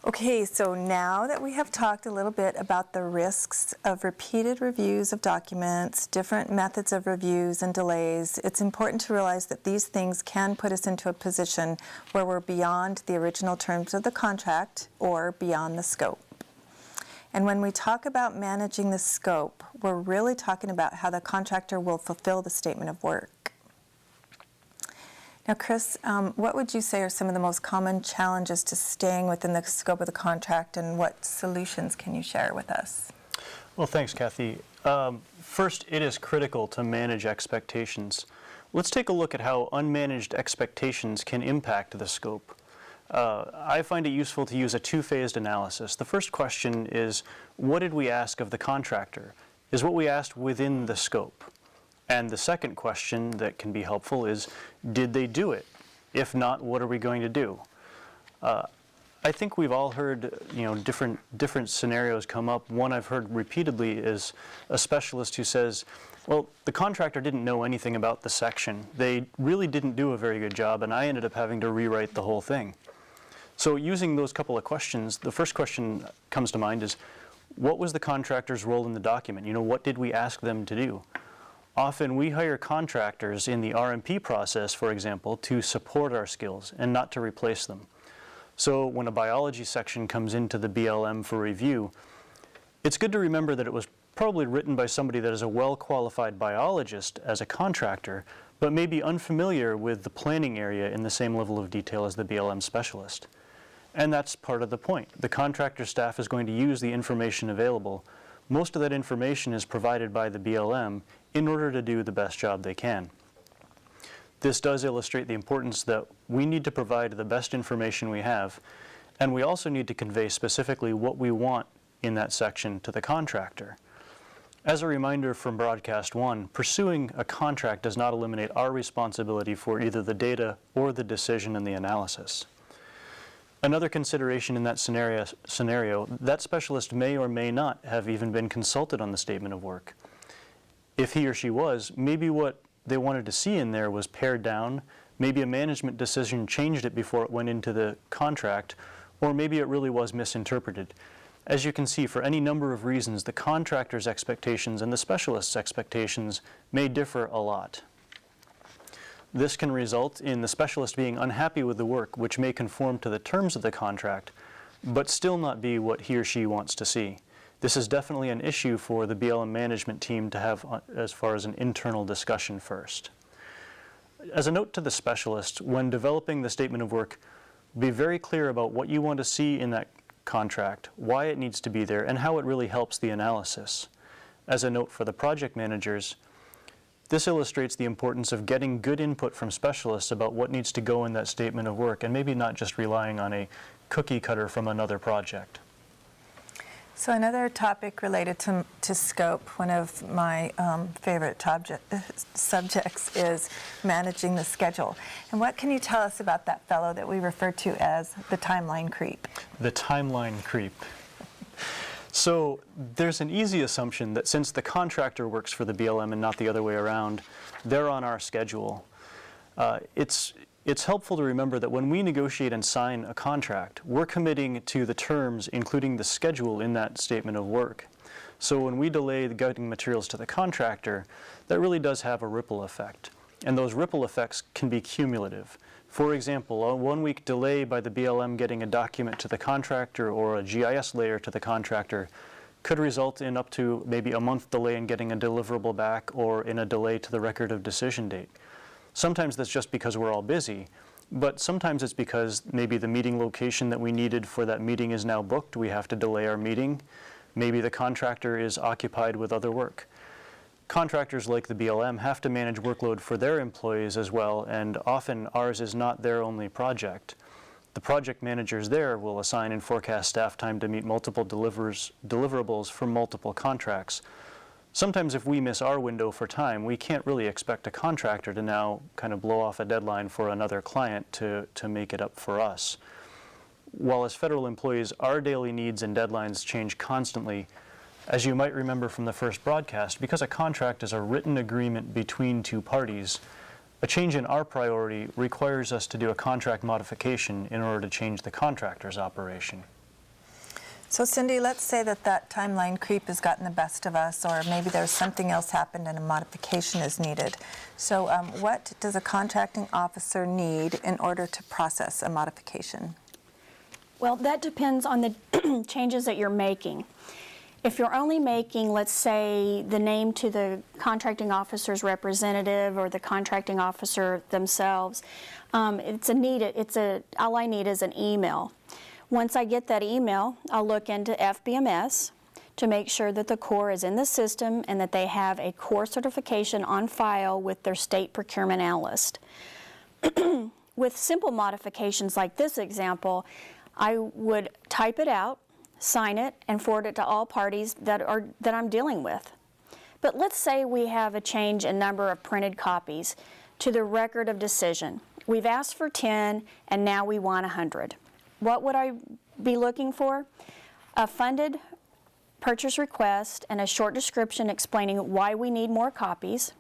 Okay, so now that we have talked a little bit about the risks of repeated reviews of documents, different methods of reviews and delays, it's important to realize that these things can put us into a position where we're beyond the original terms of the contract or beyond the scope. And when we talk about managing the scope, we're really talking about how the contractor will fulfill the statement of work. Now, Chris, what would you say are some of the most common challenges to staying within the scope of the contract, and what solutions can you share with us? Well, thanks, Cathy. First, it is critical to manage expectations. Let's take a look at how unmanaged expectations can impact the scope. I find it useful to use a two-phased analysis. The first question is, what did we ask of the contractor? Is what we asked within the scope? And the second question that can be helpful is, did they do it? If not, what are we going to do? I think we've all heard, different scenarios come up. One I've heard repeatedly is a specialist who says, well, the contractor didn't know anything about the section. They really didn't do a very good job, and I ended up having to rewrite the whole thing. So using those couple of questions, the first question comes to mind is, what was the contractor's role in the document? What did we ask them to do? Often we hire contractors in the RMP process, for example, to support our skills and not to replace them. So when a biology section comes into the BLM for review, it's good to remember that it was probably written by somebody that is a well-qualified biologist as a contractor, but may be unfamiliar with the planning area in the same level of detail as the BLM specialist. And that's part of the point. The contractor staff is going to use the information available. Most of that information is provided by the BLM in order to do the best job they can. This does illustrate the importance that we need to provide the best information we have, and we also need to convey specifically what we want in that section to the contractor. As a reminder from Broadcast 1, pursuing a contract does not eliminate our responsibility for either the data or the decision and the analysis. Another consideration in that scenario, that specialist may or may not have even been consulted on the statement of work. If he or she was, maybe what they wanted to see in there was pared down, maybe a management decision changed it before it went into the contract, or maybe it really was misinterpreted. As you can see, for any number of reasons, the contractor's expectations and the specialist's expectations may differ a lot. This can result in the specialist being unhappy with the work, which may conform to the terms of the contract, but still not be what he or she wants to see. This is definitely an issue for the BLM management team to have as far as an internal discussion first. As a note to the specialist, when developing the statement of work, be very clear about what you want to see in that contract, why it needs to be there, and how it really helps the analysis. As a note for the project managers, this illustrates the importance of getting good input from specialists about what needs to go in that statement of work, and maybe not just relying on a cookie cutter from another project. So another topic related to scope, one of my favorite subjects is managing the schedule. And what can you tell us about that fellow that we refer to as the timeline creep? The timeline creep. So there's an easy assumption that since the contractor works for the BLM and not the other way around, they're on our schedule. It's helpful to remember that when we negotiate and sign a contract, we're committing to the terms, including the schedule in that statement of work. So when we delay the getting materials to the contractor, that really does have a ripple effect. And those ripple effects can be cumulative. For example, a 1-week delay by the BLM getting a document to the contractor or a GIS layer to the contractor could result in up to maybe a month delay in getting a deliverable back, or in a delay to the record of decision date. Sometimes that's just because we're all busy, but sometimes it's because maybe the meeting location that we needed for that meeting is now booked. We have to delay our meeting. Maybe the contractor is occupied with other work. Contractors like the BLM have to manage workload for their employees as well, and often ours is not their only project. The project managers there will assign and forecast staff time to meet multiple deliverables for multiple contracts. Sometimes if we miss our window for time, we can't really expect a contractor to now kind of blow off a deadline for another client to make it up for us. While as federal employees, our daily needs and deadlines change constantly. As you might remember from the first broadcast, because a contract is a written agreement between two parties, a change in our priority requires us to do a contract modification in order to change the contractor's operation. So Cindy, let's say that timeline creep has gotten the best of us, or maybe there's something else happened and a modification is needed. So what does a contracting officer need in order to process a modification? Well, that depends on the changes that you're making. If you're only making, let's say, the name to the contracting officer's representative or the contracting officer themselves, all I need is an email. Once I get that email, I'll look into FBMS to make sure that the Corps is in the system and that they have a Corps certification on file with their state procurement analyst. With simple modifications like this example, I would type it out, sign it, and forward it to all parties that I'm dealing with. But let's say we have a change in number of printed copies to the record of decision. We've asked for 10, and now we want 100. What would I be looking for? A funded purchase request and a short description explaining why we need more copies.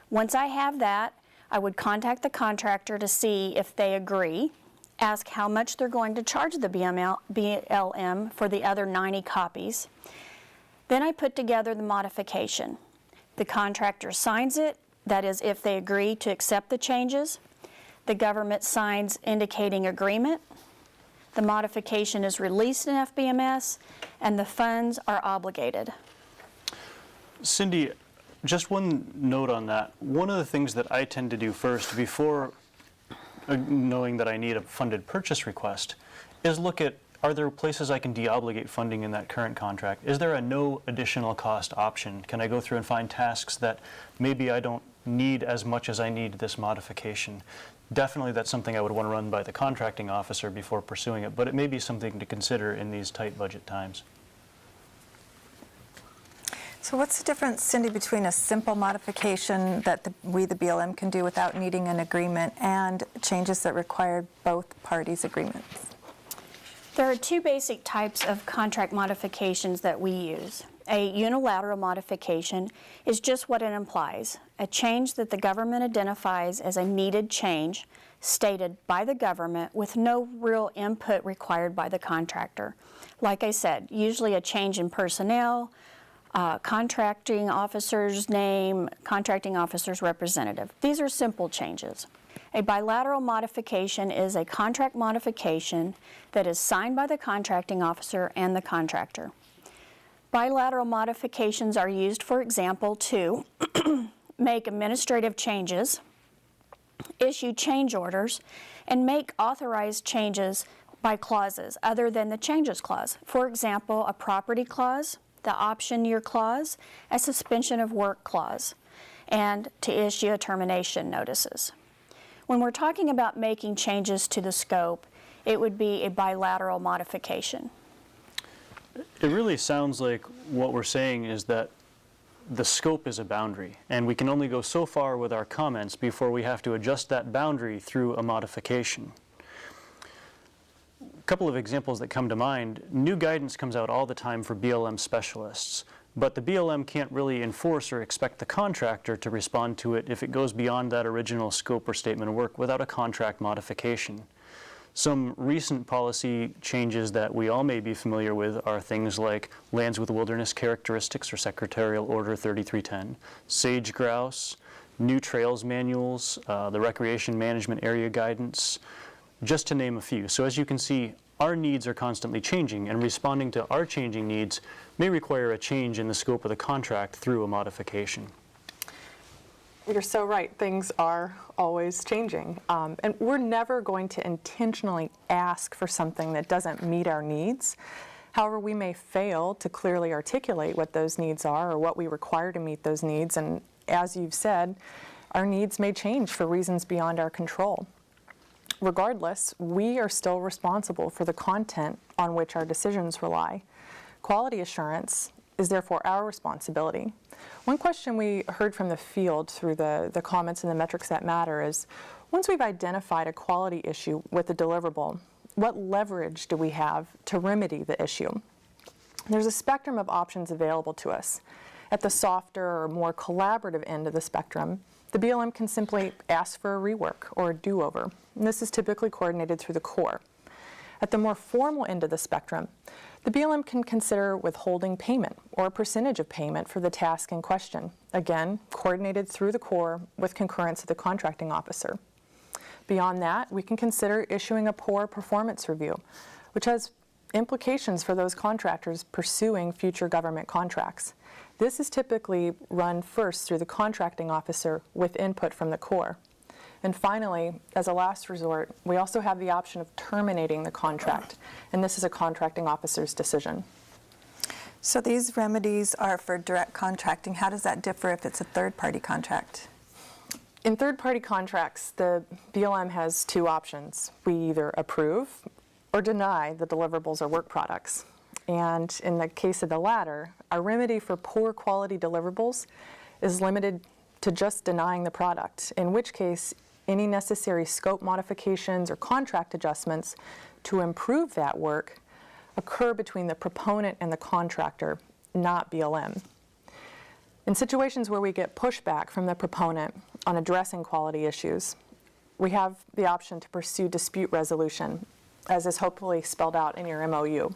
Once I have that, I would contact the contractor to see if they agree, ask how much they're going to charge the BLM for the other 90 copies. Then I put together the modification. The contractor signs it, that is if they agree to accept the changes. The government signs indicating agreement. The modification is released in FBMS, and the funds are obligated. Cindy, just one note on that. One of the things that I tend to do first before knowing that I need a funded purchase request is look at, are there places I can deobligate funding in that current contract? Is there a no additional cost option? Can I go through and find tasks that maybe I don't need as much as I need this modification? Definitely that's something I would want to run by the contracting officer before pursuing it, but it may be something to consider in these tight budget times. So what's the difference, Cindy, between a simple modification that we, the BLM, can do without needing an agreement and changes that require both parties' agreements? There are two basic types of contract modifications that we use. A unilateral modification is just what it implies, a change that the government identifies as a needed change stated by the government with no real input required by the contractor. Like I said, usually a change in personnel, contracting officer's name, contracting officer's representative. These are simple changes. A bilateral modification is a contract modification that is signed by the contracting officer and the contractor. Bilateral modifications are used, for example, to make administrative changes, issue change orders, and make authorized changes by clauses other than the changes clause. For example, a property clause, the option year clause, a suspension of work clause, and to issue a termination notices. When we're talking about making changes to the scope, it would be a bilateral modification. It really sounds like what we're saying is that the scope is a boundary, and we can only go so far with our comments before we have to adjust that boundary through a modification. A couple of examples that come to mind: new guidance comes out all the time for BLM specialists, but the BLM can't really enforce or expect the contractor to respond to it if it goes beyond that original scope or statement of work without a contract modification. Some recent policy changes that we all may be familiar with are things like lands with wilderness characteristics, or Secretarial Order 3310, sage grouse, new trails manuals, the recreation management area guidance, just to name a few. So as you can see, our needs are constantly changing, and responding to our changing needs may require a change in the scope of the contract through a modification. You're so right. Things are always changing. And we're never going to intentionally ask for something that doesn't meet our needs. However, we may fail to clearly articulate what those needs are or what we require to meet those needs. And as you've said, our needs may change for reasons beyond our control. Regardless, we are still responsible for the content on which our decisions rely. Quality assurance is therefore our responsibility. One question we heard from the field through the comments and the metrics that matter is, once we've identified a quality issue with a deliverable, what leverage do we have to remedy the issue? There's a spectrum of options available to us. At the softer or more collaborative end of the spectrum, the BLM can simply ask for a rework or a do-over. And this is typically coordinated through the Corps. At the more formal end of the spectrum, the BLM can consider withholding payment or a percentage of payment for the task in question, again, coordinated through the Corps with concurrence of the contracting officer. Beyond that, we can consider issuing a poor performance review, which has implications for those contractors pursuing future government contracts. This is typically run first through the contracting officer with input from the Corps. And finally, as a last resort, we also have the option of terminating the contract, and this is a contracting officer's decision. So these remedies are for direct contracting. How does that differ if it's a third-party contract? In third-party contracts, the BLM has two options. We either approve or deny the deliverables or work products. And in the case of the latter, our remedy for poor quality deliverables is limited to just denying the product, in which case any necessary scope modifications or contract adjustments to improve that work occur between the proponent and the contractor, not BLM. In situations where we get pushback from the proponent on addressing quality issues, we have the option to pursue dispute resolution, as is hopefully spelled out in your MOU.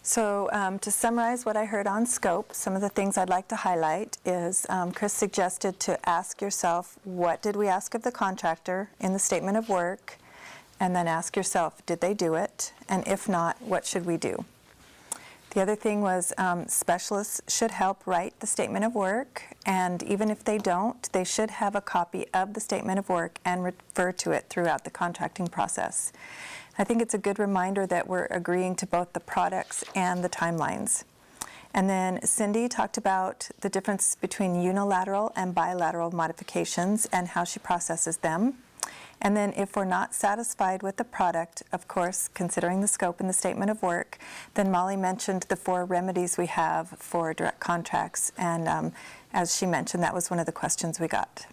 So to summarize what I heard on scope, some of the things I'd like to highlight is Chris suggested to ask yourself, what did we ask of the contractor in the statement of work? And then ask yourself, did they do it? And if not, what should we do? The other thing was specialists should help write the statement of work, and even if they don't, they should have a copy of the statement of work and refer to it throughout the contracting process. I think it's a good reminder that we're agreeing to both the products and the timelines. And then Cindy talked about the difference between unilateral and bilateral modifications and how she processes them. And then if we're not satisfied with the product, of course, considering the scope in the statement of work, then Molly mentioned the 4 remedies we have for direct contracts. And as she mentioned, that was one of the questions we got.